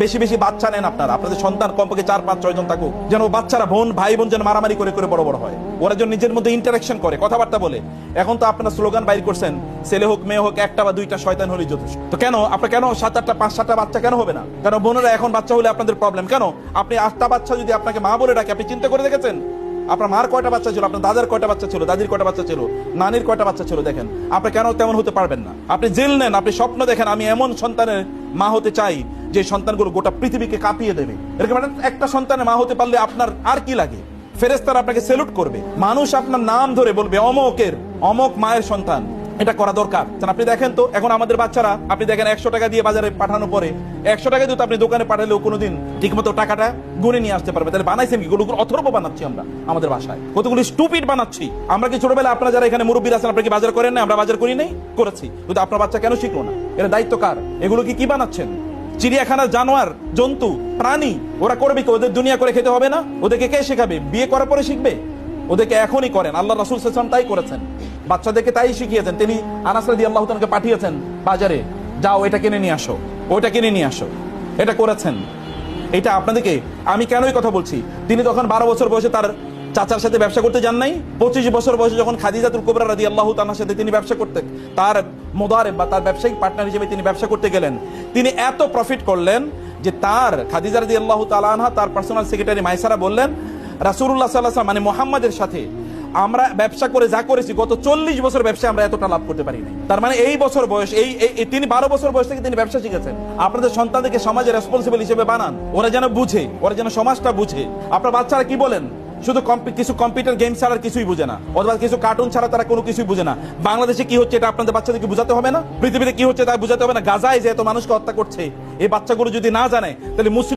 বেশি বেশি বাচ্চা নেন আপনারা, আপনাদের সন্তান কমপক্ষে 4, 5, 6 জন থাকুক, যেন বাচ্চারা ভাই বোন যেন মারামারি করে করে বড় বড় হয়, ওরা যেন নিজের মধ্যে ইন্টারাকশন করে, কথাবার্তা বলে। এখন তো আপনারা স্লোগান বাইর করছেন, ছেলে হোক মেয়ে হোক, একটা বা দুইটা শয়তান হলেই যথেষ্ট। তো কেন আপনার 7, 8, 5, 7টা বাচ্চা কেন হবে না? কেন বোনেরা এখন বাচ্চা হলে আপনাদের প্রবলেম কেন? আপনি 8টা বাচ্চা যদি আপনাকে মা বলে ডাকে, আপনি চিন্তা করে দেখেছেন আপনার মার কয়টা বাচ্চা ছিল, আপনার দাদার কয়টা বাচ্চা ছিল, দাদির কয়টা বাচ্চা ছিল, নানির কয়টা বাচ্চা ছিল? দেখেন আপনি কেন তেমন হতে পারবেন না? আপনি জেল নেন, আপনি স্বপ্ন দেখেন আমি এমন সন্তানের মা হতে চাই যে সন্তানগুলো গোটা পৃথিবীকে কাঁপিয়ে দেবে। এরকম একটা সন্তানের মা হতে পারলে আপনার আর কি লাগে? ফেরেশতারা আপনাকে স্যালুট করবে, মানুষ আপনার নাম ধরে বলবে অমক মায়ের সন্তান। এটা করা দরকার। আপনি দেখেন তো এখন আমাদের বাচ্চারা, আপনি দেখেন 100 টাকা দিয়ে বাজারে পাঠানোর পরে 100 টাকা দিয়ে তো আপনি দোকানে পাঠালেও কোনোদিন ঠিকমতো টাকাটা গুনে নিয়ে আসতে পারবে। তাহলে বানাইছেন কি? গুলো অথর্ব বানাচ্ছি আমরা আমাদের বাসায়, কতগুলো স্টুপিড বানাচ্ছি আমরা। কি ছোটবেলা আপনারা যারা এখানে মুরব্বীরা আছেন, আপনারা কি বাজার করেন না? আমরা বাজার করি নাই? করেছি। কিন্তু আপনার বাচ্চা কেন শিখলো না? এর দায়িত্ব কার? এগুলো কি বানাচ্ছেন? চিড়িয়াখানার জানোয়ার, জন্তু, প্রাণী, ওরা করবে কি? ওদের দুনিয়া করে খেতে হবে না? ওদেরকে কে শেখাবে? বিয়ে করার পরে শিখবে? ওদেরকে এখনই করেন। আল্লাহ রাসূল সাল্লাল্লাহু আলাইহি ওয়াসাল্লাম তাই করেছেন, বাচ্চাদেরকে তাই শিখিয়েছেন। তিনি আনাস রাদিয়াল্লাহু তাআলাকে পাঠিয়েছেন বাজারে, যাও এটা কিনে নিয়ে আসো, ওইটা কিনে নিয়ে আসো, এটা করেছেন। এটা আপনাদেরকে আমি কেন এই কথা বলছি? তিনি তখন 12 বছর বয়সে তার চাচার সাথে ব্যবসা করতে যান নাই? 25 বছর বয়সে যখন খাদিজাতুল কুবরা রাদিয়াল্লাহু তাআলার সাথে তিনি ব্যবসা করতে, তার মুদারিব বা তার ব্যবসায়িক পার্টনার হিসেবে তিনি ব্যবসা করতে গেলেন, তিনি এত প্রফিট করলেন যে তার খাদিজা রাদিয়াল্লাহু তাআলা আনহা, তার পার্সোনাল সেক্রেটারি মাইসারা বললেন, রাসূলুল্লাহ সাল্লাল্লাহু আলাইহি ওয়াসাল্লাম মানে মুহাম্মাদের সাথে আমরা ব্যবসা করে যা করেছি, গত 40 বছর ব্যবসায় আমরা এতটা লাভ করতে পারি নাই। তার মানে এই বছর বয়স, তিনি 12 বছর বয়স থেকে তিনি ব্যবসা শিখেছেন। আপনাদের সন্তানদেরকে সমাজে রেসপন্সিবল হিসেবে বানান, ওরা যেন বুঝে, ওরা যেন সমাজটা বুঝে। আপনার বাচ্চারা কি বলেন? শুধু কিছু কম্পিউটার গেম ছাড়া কিছুই বুঝে না, অথবা কিছু কার্টুন ছাড়া তারা কোনো কিছুই বুঝে না। বাংলাদেশে কি হচ্ছে এটা আপনাদের বাচ্চাদেরকে বুঝাতে হবে না? পৃথিবীতে কি হচ্ছে তা বুঝাতে হবে না? গাজায় যে এত মানুষকে হত্যা করছে, এই বাচ্চাগুলো যদি না জানে, তাহলে মুসলিম